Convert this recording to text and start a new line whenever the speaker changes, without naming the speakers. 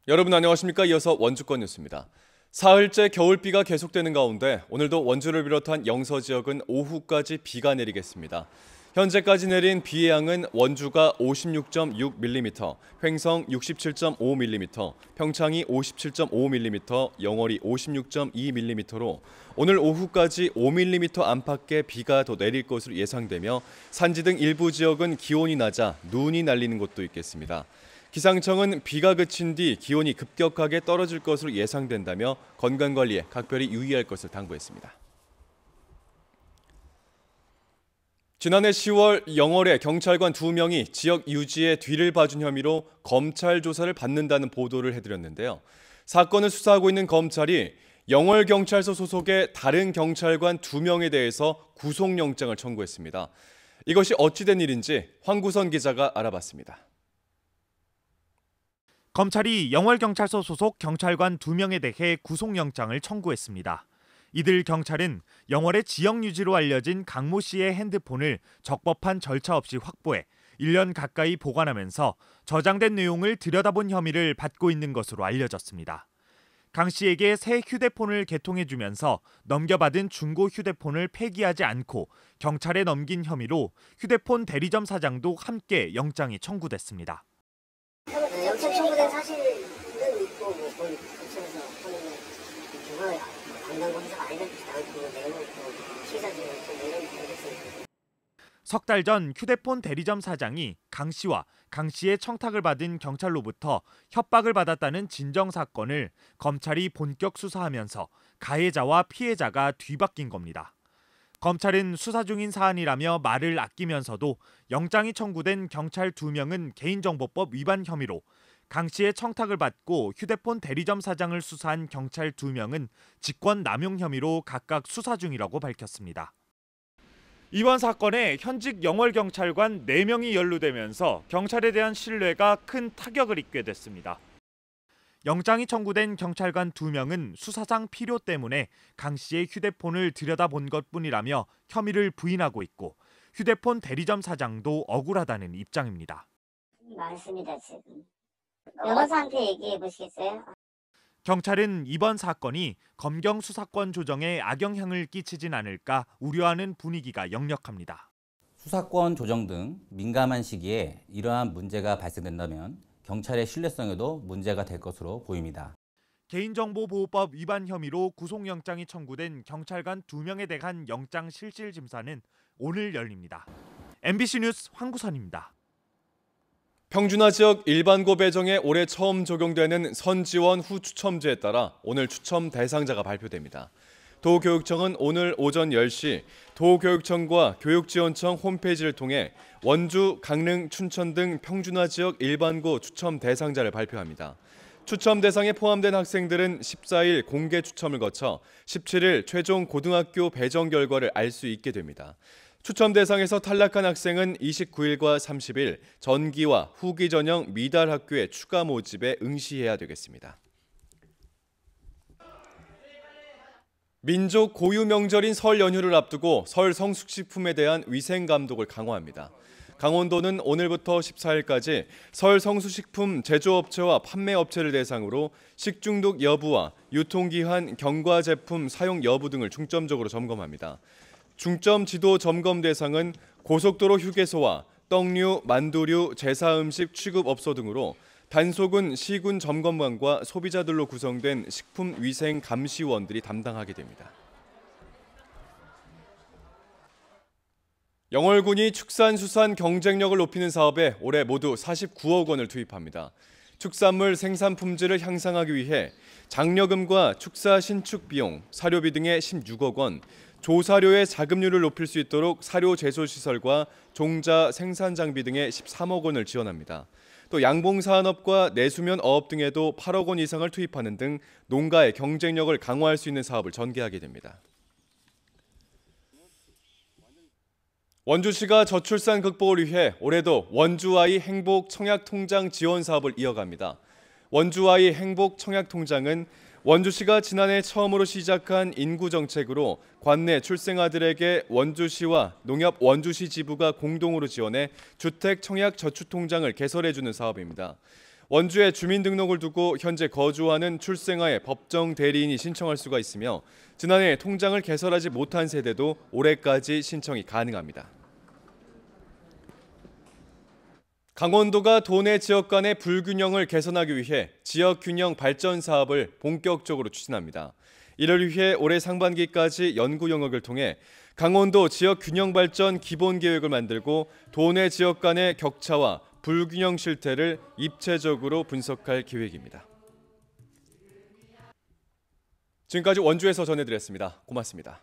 여러분 안녕하십니까? 이어서 원주권 뉴스입니다. 사흘째 겨울비가 계속되는 가운데 오늘도 원주를 비롯한 영서 지역은 오후까지 비가 내리겠습니다. 현재까지 내린 비의 양은 원주가 56.6mm, 횡성 67.5mm, 평창이 57.5mm, 영월이 56.2mm로 오늘 오후까지 5mm 안팎의 비가 더 내릴 것으로 예상되며 산지 등 일부 지역은 기온이 낮아 눈이 날리는 곳도 있겠습니다. 기상청은 비가 그친 뒤 기온이 급격하게 떨어질 것으로 예상된다며 건강관리에 각별히 유의할 것을 당부했습니다. 지난해 10월 영월에 경찰관 2명이 지역 유지에 뒤를 봐준 혐의로 검찰 조사를 받는다는 보도를 해드렸는데요. 사건을 수사하고 있는 검찰이 영월경찰서 소속의 다른 경찰관 2명에 대해서 구속영장을 청구했습니다. 이것이 어찌된 일인지 황구선 기자가 알아봤습니다.
검찰이 영월경찰서 소속 경찰관 2명에 대해 구속영장을 청구했습니다. 이들 경찰은 영월의 지역 유지로 알려진 강모 씨의 핸드폰을 적법한 절차 없이 확보해 1년 가까이 보관하면서 저장된 내용을 들여다본 혐의를 받고 있는 것으로 알려졌습니다. 강 씨에게 새 휴대폰을 개통해주면서 넘겨받은 중고 휴대폰을 폐기하지 않고 경찰에 넘긴 혐의로 휴대폰 대리점 사장도 함께 영장이 청구됐습니다.
영장 청구된 사실은 있고 그건 경찰에서 하는 경우에 건강검사가 아니라지도 않고 내용을 시사지로 이런 모르겠습니다.
석 달 전 휴대폰 대리점 사장이 강 씨와 강 씨의 청탁을 받은 경찰로부터 협박을 받았다는 진정 사건을 검찰이 본격 수사하면서 가해자와 피해자가 뒤바뀐 겁니다. 검찰은 수사 중인 사안이라며 말을 아끼면서도 영장이 청구된 경찰 2명은 개인정보법 위반 혐의로, 강 씨의 청탁을 받고 휴대폰 대리점 사장을 수사한 경찰 2명은 직권남용 혐의로 각각 수사 중이라고 밝혔습니다. 이번 사건에 현직 영월경찰관 4명이 연루되면서 경찰에 대한 신뢰가 큰 타격을 입게 됐습니다. 영장이 청구된 경찰관 2명은 수사상 필요 때문에 강 씨의 휴대폰을 들여다본 것뿐이라며 혐의를 부인하고 있고, 휴대폰 대리점 사장도 억울하다는 입장입니다.
많습니다, 지금. 변호사한테 얘기해 보시겠어요?
경찰은 이번 사건이 검경 수사권 조정에 악영향을 끼치진 않을까 우려하는 분위기가 역력합니다.
수사권 조정 등 민감한 시기에 이러한 문제가 발생된다면 경찰의 신뢰성에도 문제가 될 것으로 보입니다.
개인정보보호법 위반 혐의로 구속영장이 청구된 경찰관 2명에 대한 영장 실질 심사는 오늘 열립니다. MBC 뉴스 황구선입니다.
평준화 지역 일반고 배정에 올해 처음 적용되는 선지원 후 추첨제에 따라 오늘 추첨 대상자가 발표됩니다. 도교육청은 오늘 오전 10시 도교육청과 교육지원청 홈페이지를 통해 원주, 강릉, 춘천 등 평준화 지역 일반고 추첨 대상자를 발표합니다. 추첨 대상에 포함된 학생들은 14일 공개 추첨을 거쳐 17일 최종 고등학교 배정 결과를 알 수 있게 됩니다. 추첨 대상에서 탈락한 학생은 29일과 30일 전기와 후기 전형 미달 학교의 추가 모집에 응시해야 되겠습니다. 민족 고유 명절인 설 연휴를 앞두고 설 성수식품에 대한 위생 감독을 강화합니다. 강원도는 오늘부터 14일까지 설 성수식품 제조업체와 판매업체를 대상으로 식중독 여부와 유통기한, 경과 제품 사용 여부 등을 중점적으로 점검합니다. 중점 지도 점검 대상은 고속도로 휴게소와 떡류, 만두류, 제사음식 취급업소 등으로 단속은 시군 점검관과 소비자들로 구성된 식품위생감시원들이 담당하게 됩니다. 영월군이 축산수산 경쟁력을 높이는 사업에 올해 모두 49억 원을 투입합니다. 축산물 생산 품질을 향상하기 위해 장려금과 축사 신축 비용, 사료비 등의 16억 원, 조사료의 자급률을 높일 수 있도록 사료 제소 시설과 종자 생산 장비 등의 13억 원을 지원합니다. 또 양봉산업과 내수면 어업 등에도 8억 원 이상을 투입하는 등 농가의 경쟁력을 강화할 수 있는 사업을 전개하게 됩니다. 원주시가 저출산 극복을 위해 올해도 원주아이 행복 청약 통장 지원 사업을 이어갑니다. 원주아이 행복 청약 통장은 원주시가 지난해 처음으로 시작한 인구 정책으로 관내 출생아들에게 원주시와 농협 원주시 지부가 공동으로 지원해 주택 청약 저축 통장을 개설해주는 사업입니다. 원주에 주민등록을 두고 현재 거주하는 출생아의 법정 대리인이 신청할 수가 있으며 지난해 통장을 개설하지 못한 세대도 올해까지 신청이 가능합니다. 강원도가 도내 지역 간의 불균형을 개선하기 위해 지역균형 발전 사업을 본격적으로 추진합니다. 이를 위해 올해 상반기까지 연구 영역을 통해 강원도 지역균형 발전 기본계획을 만들고 도내 지역 간의 격차와 불균형 실태를 입체적으로 분석할 계획입니다. 지금까지 원주에서 전해드렸습니다. 고맙습니다.